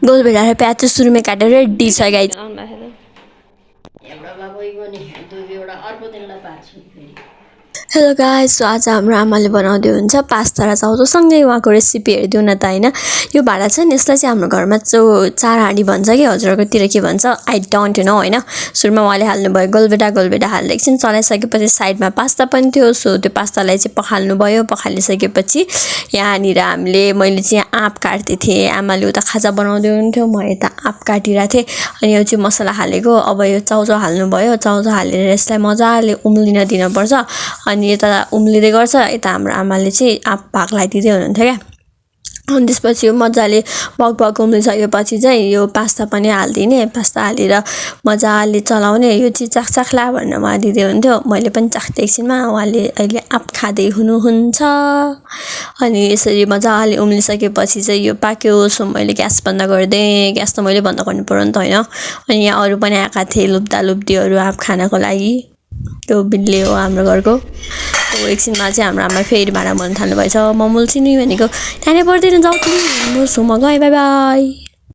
गोलभेडा र प्याज चाहिँ सुरुमै काटेर रेडी छ गाइज हेलो गाइज सो आज हाम्रो आमाले बनाउँदै हुन्छ पास्ता र चाउचाउसँगै उहाँको रेसिपी हेरिदिउँ न त होइन यो भाँडा छ नि यसलाई चाहिँ हाम्रो घरमा चार हाँडी भन्छ कि हजुरहरूकोतिर के भन्छ आई डोन्ट नो होइन सुरुमा उहाँले हाल्नुभयो गोलभेडा हाल्दै एकछिन चलाइसकेपछि साइडमा पास्ता पनि थियो सो त्यो पास्तालाई चाहिँ पखाल्नुभयो पखालिसकेपछि यहाँनिर मैले चाहिँ आँप काट्दै थिएँ आमाले उता खाजा बनाउँदै हुन्थ्यो म यता आँप काटिरहेको थिएँ अनि यो चाहिँ मसला हालेको अब यो चाउचाउ हाल्नुभयो चाउचाउ हालेर यसलाई मजाले उम्लिन दिनुपर्छ अनि यता उम्लिँदै गर्छ यता हाम्रो आमाले चाहिँ आँप भाग लगाइदिँदै हुनुहुन्थ्यो क्या अनि त्यसपछि यो मजाले बग उम्लिसकेपछि चाहिँ यो पास्ता पनि हालिदिने पास्ता हालेर मजाले चलाउने यो चाहिँ चाखला भनेर उहाँ दिँदै हुन्थ्यो मैले पनि चाख्दै एकछिनमा उहाँले अहिले आँप खाँदै हुनुहुन्छ अनि यसरी मजाले उम्लिसकेपछि चाहिँ यो पाक्यो सो मैले ग्यास बन्द गरिदिएँ ग्यास त मैले बन्द गर्नु पर्यो नि त होइन अनि यहाँ अरू पनि आएका थिए लुब्दालुब्दीहरू आँप खानको लागि त्यो बिल्ले हो हाम्रो घरको एकछिनमा चाहिँ हाम्रो आमा फेरि भाँडा मोल्न थाल्नुभएछ म मोल्छु नि भनेको त्यहाँ नै पर्दैन जाऊ तिमी म गएँ बाई बाई